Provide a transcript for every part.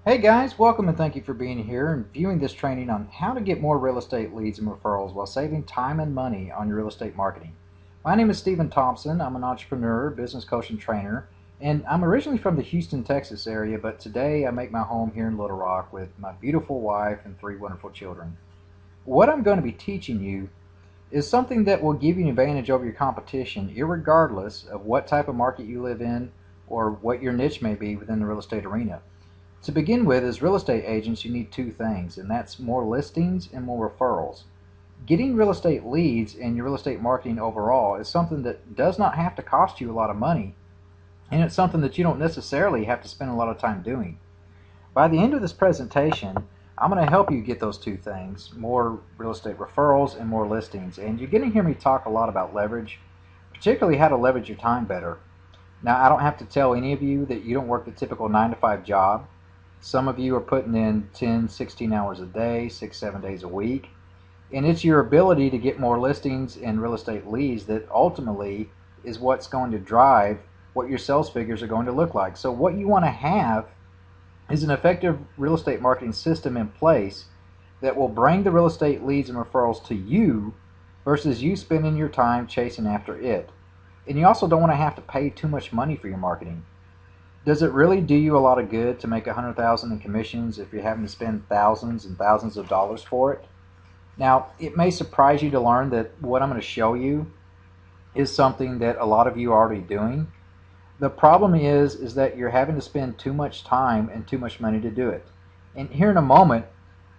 Hey guys, welcome and thank you for being here and viewing this training on how to get more real estate leads and referrals while saving time and money on your real estate marketing. My name is Stephen Thompson. I'm an entrepreneur, business coach, and trainer, and I'm originally from the Houston, Texas area, but today I make my home here in Little Rock with my beautiful wife and three wonderful children. What I'm going to be teaching you is something that will give you an advantage over your competition, irregardless of what type of market you live in or what your niche may be within the real estate arena. To begin with, as real estate agents, you need two things, and that's more listings and more referrals. Getting real estate leads in your real estate marketing overall is something that does not have to cost you a lot of money, and it's something that you don't necessarily have to spend a lot of time doing. By the end of this presentation, I'm going to help you get those two things, more real estate referrals and more listings. And you're going to hear me talk a lot about leverage, particularly how to leverage your time better. Now, I don't have to tell any of you that you don't work the typical 9 to 5 job. Some of you are putting in 10, 16 hours a day, 6, 7 days a week. And it's your ability to get more listings and real estate leads that ultimately is what's going to drive what your sales figures are going to look like. So what you want to have is an effective real estate marketing system in place that will bring the real estate leads and referrals to you versus you spending your time chasing after it. And you also don't want to have to pay too much money for your marketing. Does it really do you a lot of good to make $100,000 in commissions if you're having to spend thousands and thousands of dollars for it? Now, it may surprise you to learn that what I'm going to show you is something that a lot of you are already doing. The problem is that you're having to spend too much time and too much money to do it. And here in a moment,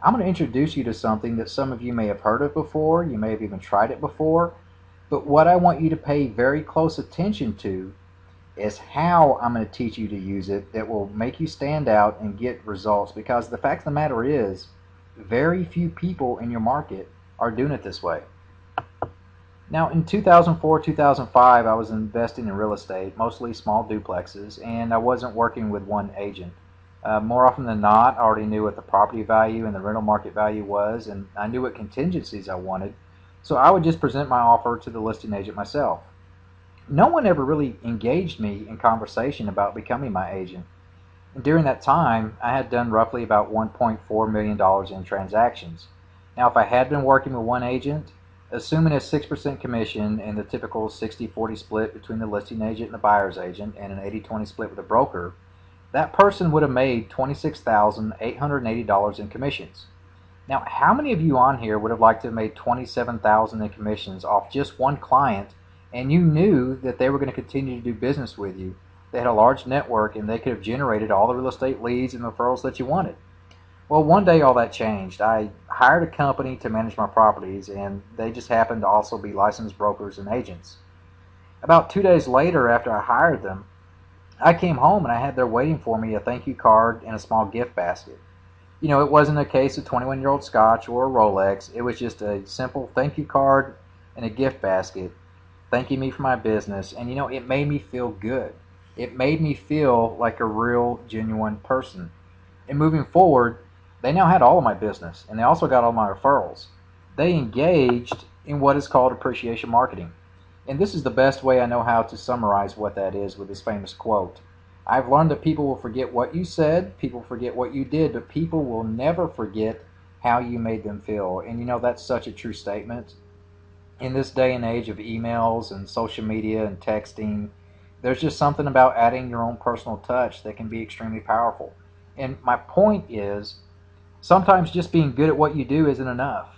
I'm going to introduce you to something that some of you may have heard of before, you may have even tried it before, but what I want you to pay very close attention to is how I'm going to teach you to use it that will make you stand out and get results, because the fact of the matter is very few people in your market are doing it this way. Now in 2004, 2005, I was investing in real estate, mostly small duplexes, and I wasn't working with one agent. More often than not, I already knew what the property value and the rental market value was, and I knew what contingencies I wanted, so I would just present my offer to the listing agent myself. No one ever really engaged me in conversation about becoming my agent. And during that time, I had done roughly about $1.4 million in transactions. Now, if I had been working with one agent, assuming a 6% commission and the typical 60-40 split between the listing agent and the buyer's agent and an 80-20 split with a broker, that person would have made $26,880 in commissions. Now, how many of you on here would have liked to have made $27,000 in commissions off just one client, and you knew that they were going to continue to do business with you? They had a large network and they could have generated all the real estate leads and referrals that you wanted. Well, one day all that changed. I hired a company to manage my properties, and they just happened to also be licensed brokers and agents. About 2 days later, after I hired them, I came home and I had there waiting for me a thank you card and a small gift basket. You know, it wasn't a case of 21-year-old scotch or a Rolex. It was just a simple thank you card and a gift basket thanking me for my business. And, you know, it made me feel good. It made me feel like a real, genuine person. And moving forward, they now had all of my business, and they also got all my referrals. They engaged in what is called appreciation marketing. And this is the best way I know how to summarize what that is with this famous quote. I've learned that people will forget what you said, people forget what you did, but people will never forget how you made them feel. And you know, that's such a true statement. In this day and age of emails and social media and texting, there's just something about adding your own personal touch that can be extremely powerful. And my point is, sometimes just being good at what you do isn't enough.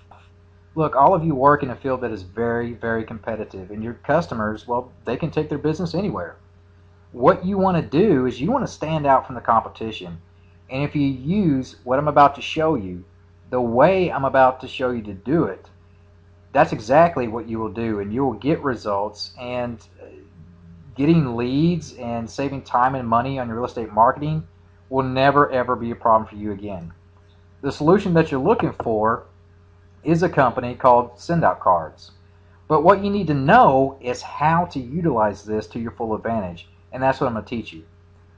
Look, all of you work in a field that is very, very competitive, and your customers, well, they can take their business anywhere. What you want to do is you want to stand out from the competition. And if you use what I'm about to show you, the way I'm about to show you to do it, that's exactly what you will do, and you will get results. And getting leads and saving time and money on your real estate marketing will never ever be a problem for you again. The solution that you're looking for is a company called Sendout Cards. But what you need to know is how to utilize this to your full advantage, and that's what I'm going to teach you.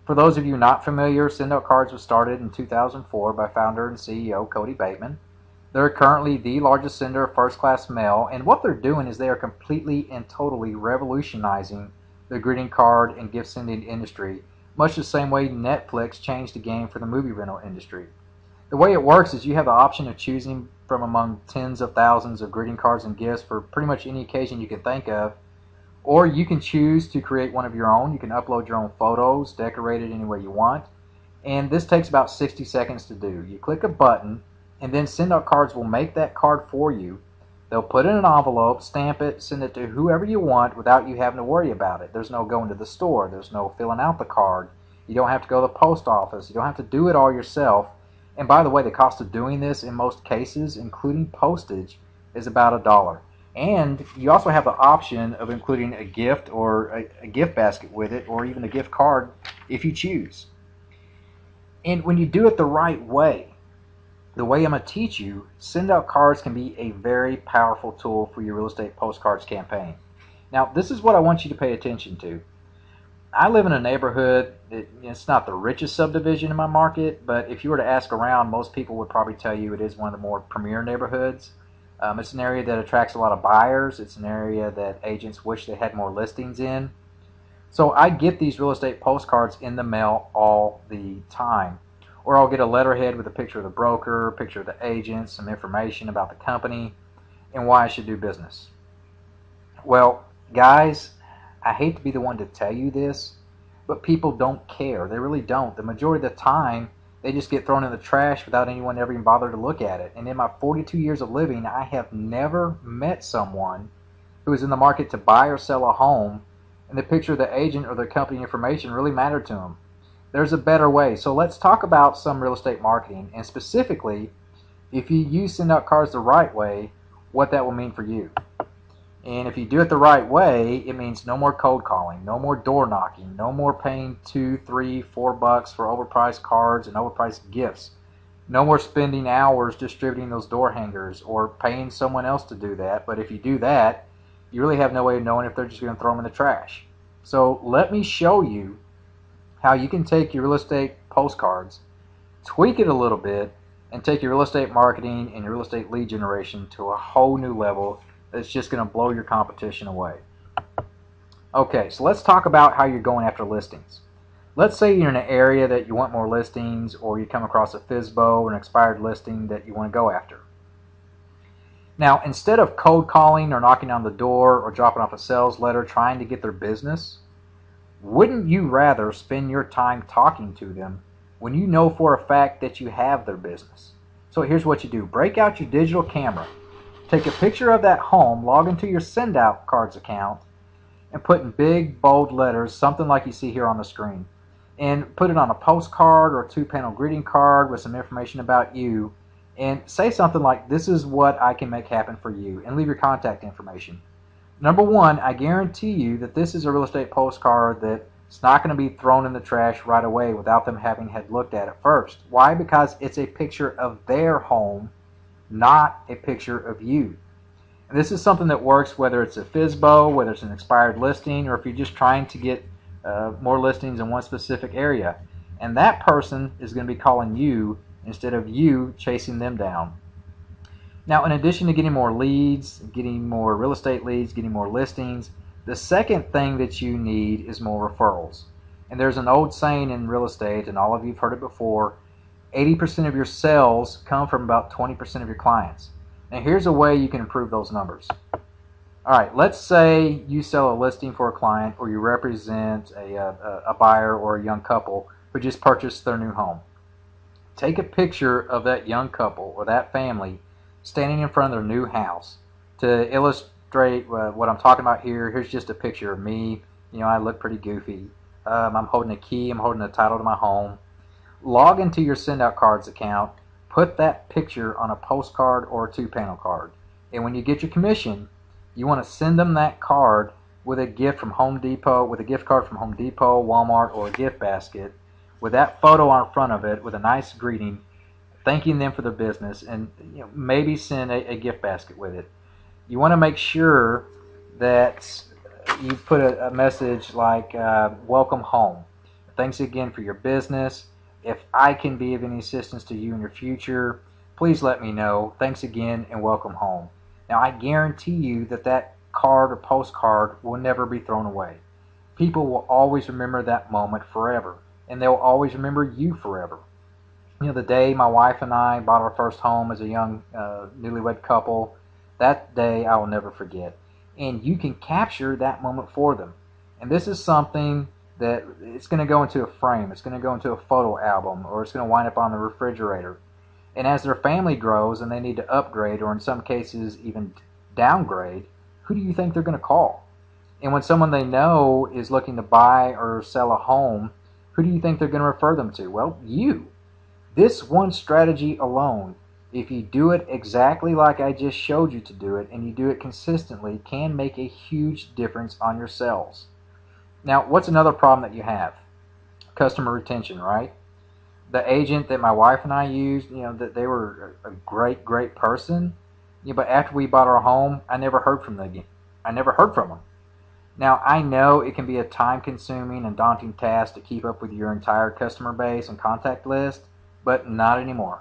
For those of you not familiar, Sendout Cards was started in 2004 by founder and CEO Cody Bateman. They're currently the largest sender of first-class mail, and what they're doing is they are completely and totally revolutionizing the greeting card and gift sending industry much the same way Netflix changed the game for the movie rental industry. The way it works is you have the option of choosing from among tens of thousands of greeting cards and gifts for pretty much any occasion you can think of, or you can choose to create one of your own. You can upload your own photos, decorate it any way you want, and this takes about 60 seconds to do. You click a button, and then Send Out Cards will make that card for you. They'll put it in an envelope, stamp it, send it to whoever you want without you having to worry about it. There's no going to the store. There's no filling out the card. You don't have to go to the post office. You don't have to do it all yourself. And by the way, the cost of doing this in most cases, including postage, is about $1. And you also have the option of including a gift or a gift basket with it, or even a gift card if you choose. And when you do it the right way, the way I'm going to teach you, Send Out Cards can be a very powerful tool for your real estate postcards campaign. Now, this is what I want you to pay attention to. I live in a neighborhood, it's not the richest subdivision in my market, but if you were to ask around, most people would probably tell you it is one of the more premier neighborhoods. It's an area that attracts a lot of buyers. It's an area that agents wish they had more listings in. So I get these real estate postcards in the mail all the time. Or I'll get a letterhead with a picture of the broker, a picture of the agent, some information about the company, and why I should do business. Well, guys, I hate to be the one to tell you this, but people don't care. They really don't. The majority of the time, they just get thrown in the trash without anyone ever even bothering to look at it. And in my 42 years of living, I have never met someone who is in the market to buy or sell a home and the picture of the agent or their company information really mattered to them. There's a better way. So let's talk about some real estate marketing, and specifically, if you use Send Out Cards the right way, what that will mean for you. And if you do it the right way, it means no more cold calling, no more door knocking, no more paying $2, $3, $4 for overpriced cards and overpriced gifts. No more spending hours distributing those door hangers or paying someone else to do that. But if you do that, you really have no way of knowing if they're just going to throw them in the trash. So let me show you how you can take your real estate postcards, tweak it a little bit, and take your real estate marketing and your real estate lead generation to a whole new level that's just going to blow your competition away. Okay, so let's talk about how you're going after listings. Let's say you're in an area that you want more listings, or you come across a FSBO or an expired listing that you want to go after. Now, instead of cold calling or knocking on the door or dropping off a sales letter trying to get their business, wouldn't you rather spend your time talking to them when you know for a fact that you have their business? So here's what you do. Break out your digital camera. Take a picture of that home, log into your Send Out Cards account, and put in big, bold letters, something like you see here on the screen. And put it on a postcard or a 2-panel greeting card with some information about you. And say something like, "This is what I can make happen for you," and leave your contact information. Number one, I guarantee you that this is a real estate postcard that's not going to be thrown in the trash right away without them having had looked at it first. Why? Because it's a picture of their home, not a picture of you. And this is something that works whether it's a FSBO, whether it's an expired listing, or if you're just trying to get more listings in one specific area. And that person is going to be calling you instead of you chasing them down. Now, in addition to getting more leads, getting more real estate leads, getting more listings, the second thing that you need is more referrals. And there's an old saying in real estate, and all of you have heard it before, 80% of your sales come from about 20% of your clients. Now, here's a way you can improve those numbers. All right, let's say you sell a listing for a client, or you represent a buyer or a young couple who just purchased their new home. Take a picture of that young couple or that family standing in front of their new house. To illustrate what I'm talking about here, here's just a picture of me. You know, I look pretty goofy. I'm holding a key. I'm holding the title to my home. Log into your Send Out Cards account. Put that picture on a postcard or a 2-panel card. And when you get your commission, you want to send them that card with a gift from Home Depot, with a gift card from Home Depot, Walmart, or a gift basket, with that photo on front of it, with a nice greeting, thanking them for their business, and maybe send a gift basket with it. You want to make sure that you put a message like, "Welcome home. Thanks again for your business. If I can be of any assistance to you in your future, please let me know. Thanks again and welcome home." Now, I guarantee you that that card or postcard will never be thrown away. People will always remember that moment forever. and they'll always remember you forever. You know, the day my wife and I bought our first home as a young newlywed couple, that day I will never forget. And you can capture that moment for them. And this is something that it's going to go into a frame, it's going to go into a photo album, or it's going to wind up on the refrigerator. And as their family grows and they need to upgrade, or in some cases even downgrade, who do you think they're going to call? And when someone they know is looking to buy or sell a home, who do you think they're going to refer them to? Well, you. This one strategy alone, if you do it exactly like I just showed you to do it, and you do it consistently, can make a huge difference on your sales. Now, what's another problem that you have? Customer retention, right? The agent that my wife and I used, that they were a great person, but after we bought our home, I never heard from them again. I never heard from them. Now, I know it can be a time-consuming and daunting task to keep up with your entire customer base and contact list, but not anymore.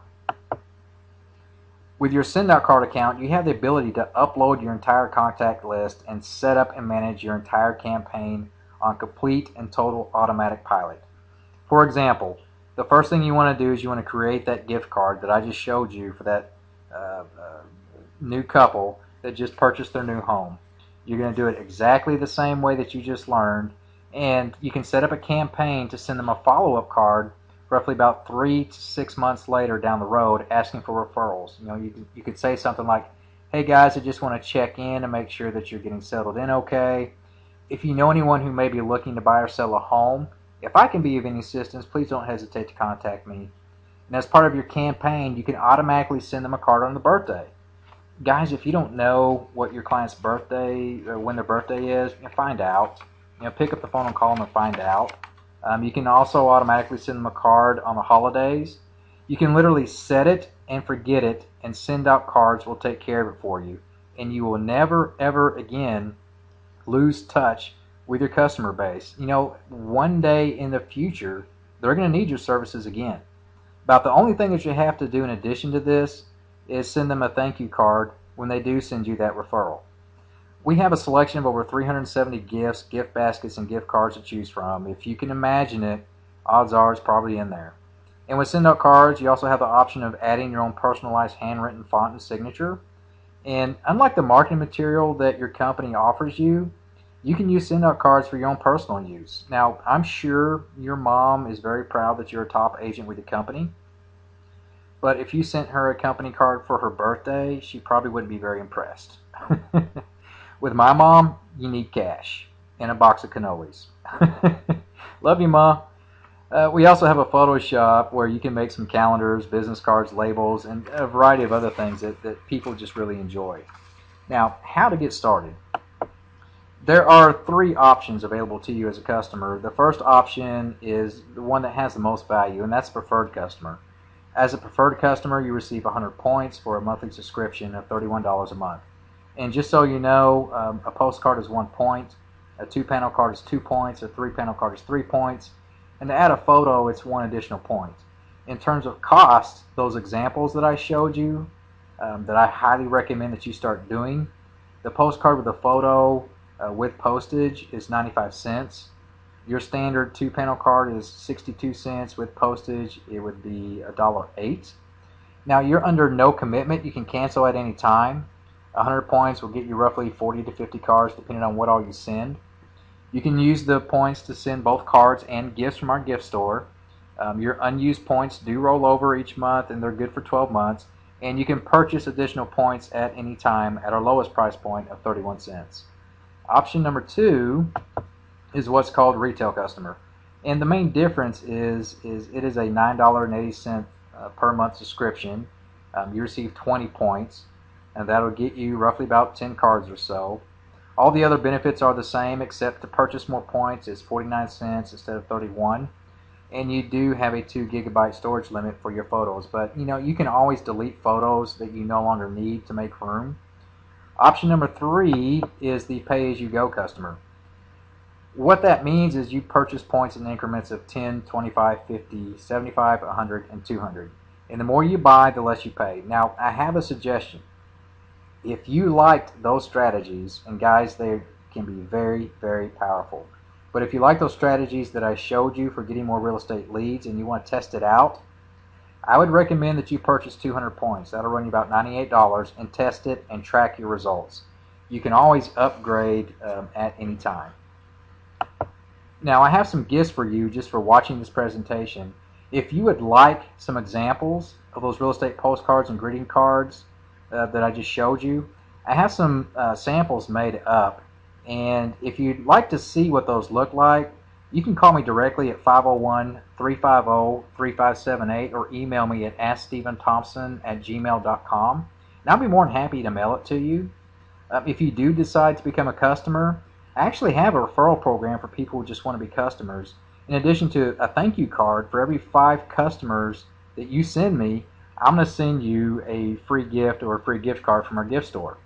With your Send.Card account, you have the ability to upload your entire contact list and set up and manage your entire campaign on complete and total automatic pilot. For example, the first thing you want to do is you want to create that gift card that I just showed you for that new couple that just purchased their new home. You're going to do it exactly the same way that you just learned, and you can set up a campaign to send them a follow-up card roughly about 3 to 6 months later down the road, asking for referrals. You could say something like, "Hey guys, I just want to check in and make sure that you're getting settled in okay. If you know anyone who may be looking to buy or sell a home, if I can be of any assistance, please don't hesitate to contact me." And as part of your campaign, you can automatically send them a card on the birthday. Guys, if you don't know what your client's birthday or when their birthday is, find out. Pick up the phone and call them and find out. You can also automatically send them a card on the holidays. You can literally set it and forget it, and Send.Cards will take care of it for you. And you will never, ever again lose touch with your customer base. One day in the future, they're going to need your services again. About the only thing that you have to do in addition to this is send them a thank you card when they do send you that referral. We have a selection of over 370 gifts, gift baskets, and gift cards to choose from. If you can imagine it, odds are it's probably in there. And with Send.Cards, you also have the option of adding your own personalized handwritten font and signature. And unlike the marketing material that your company offers you, you can use Send.Cards for your own personal use. Now, I'm sure your mom is very proud that you're a top agent with the company. But if you sent her a company card for her birthday, she probably wouldn't be very impressed. With my mom, you need cash and a box of cannolis. Love you, Ma. We also have a photo shop where you can make some calendars, business cards, labels, and a variety of other things that people just really enjoy. Now, how to get started? There are 3 options available to you as a customer. The first option is the one that has the most value, and that's preferred customer. As a preferred customer, you receive 100 points for a monthly subscription of $31 a month. And just so you know, a postcard is 1 point, a 2-panel card is 2 points, a 3-panel card is 3 points, and to add a photo, it's 1 additional point. In terms of cost, those examples that I showed you, that I highly recommend that you start doing, the postcard with a photo with postage is 95 cents. Your standard 2-panel card is 62 cents. With postage, it would be $1.08. Now, you're under no commitment. You can cancel at any time. 100 points will get you roughly 40 to 50 cards, depending on what all you send. You can use the points to send both cards and gifts from our gift store. Your unused points do roll over each month, and they're good for 12 months. And you can purchase additional points at any time at our lowest price point of 31 cents. Option number 2 is what's called retail customer. And the main difference is it is a $9.80 per month subscription. You receive 20 points, and that'll get you roughly about 10 cards or so. All the other benefits are the same, except to purchase more points is 49 cents instead of 31. And you do have a 2 gigabyte storage limit for your photos, but you can always delete photos that you no longer need to make room. Option number 3 is the pay-as-you-go customer. What that means is you purchase points in increments of 10, 25, 50, 75, 100, and 200. And the more you buy, the less you pay. Now, I have a suggestion. If you liked those strategies, and guys, they can be very, very powerful. But if you like those strategies that I showed you for getting more real estate leads and you want to test it out, I would recommend that you purchase 200 points. That'll run you about $98 and test it and track your results. You can always upgrade at any time. Now I have some gifts for you just for watching this presentation. If you would like some examples of those real estate postcards and greeting cards that I just showed you, I have some samples made up. And if you'd like to see what those look like, you can call me directly at 501-350-3578 or email me at asksteventhompson@gmail.com. And I'll be more than happy to mail it to you. If you do decide to become a customer, I actually have a referral program for people who just want to be customers. In addition to a thank you card, for every 5 customers that you send me, I'm going to send you a free gift or a free gift card from our gift store.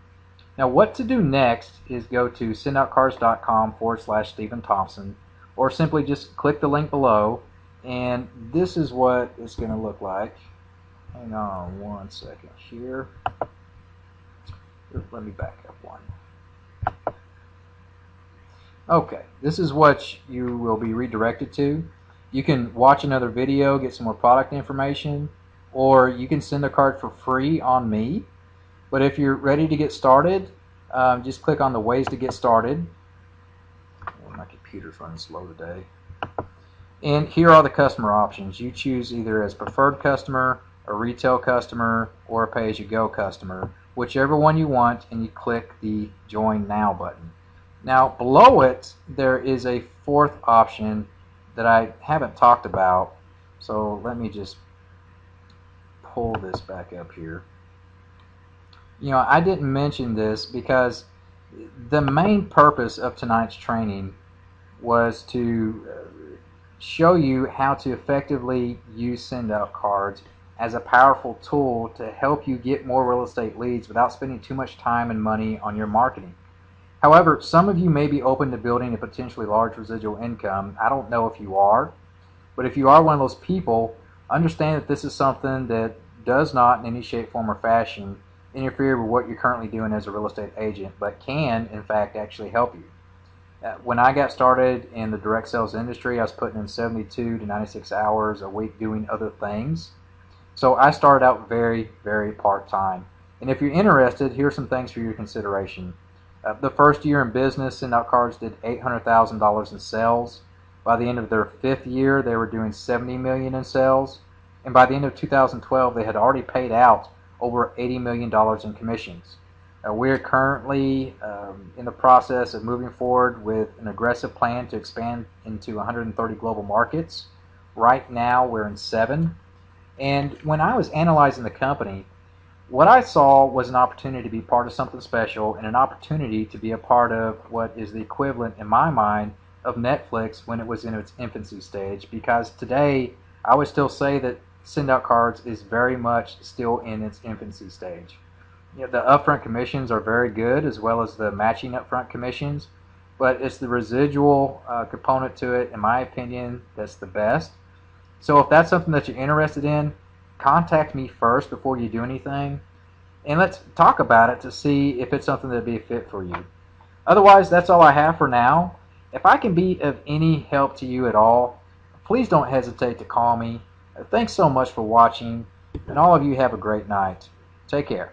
Now what to do next is go to sendoutcards.com/Stephen Thompson, or simply just click the link below, and this is what it's going to look like. Hang on one second here. Let me back up one. Okay, this is what you will be redirected to. You can watch another video, get some more product information, or you can send a card for free on me. But if you're ready to get started, just click on the ways to get started. My computer's running slow today. And here are the customer options. You choose either as preferred customer, a retail customer, or a pay-as-you-go customer, whichever one you want, and you click the Join Now button. Now below it there is a 4th option that I haven't talked about, so let me just pull this back up here. You know, I didn't mention this because the main purpose of tonight's training was to show you how to effectively use send out cards as a powerful tool to help you get more real estate leads without spending too much time and money on your marketing. However, some of you may be open to building a potentially large residual income. I don't know if you are, but if you are one of those people, understand that this is something that does not in any shape, form, or fashion interfere with what you're currently doing as a real estate agent, but can in fact actually help you. When I got started in the direct sales industry, I was putting in 72 to 96 hours a week doing other things. So I started out very, very part-time. And if you're interested, here's some things for your consideration. The first year in business, Send Out Cards did $800,000 in sales. By the end of their 5th year, they were doing $70 million in sales. And by the end of 2012, they had already paid out over $80 million in commissions. We're currently in the process of moving forward with an aggressive plan to expand into 130 global markets. Right now we're in 7. And when I was analyzing the company, what I saw was an opportunity to be part of something special and an opportunity to be a part of what is the equivalent in my mind of Netflix when it was in its infancy stage, because today I would still say that Send Out Cards is very much still in its infancy stage. You know, the upfront commissions are very good, as well as the matching upfront commissions, but it's the residual component to it, in my opinion, that's the best. So if that's something that you're interested in, contact me first before you do anything, and let's talk about it to see if it's something that would be a fit for you. Otherwise, that's all I have for now. If I can be of any help to you at all, please don't hesitate to call me. Thanks so much for watching, and all of you have a great night. Take care.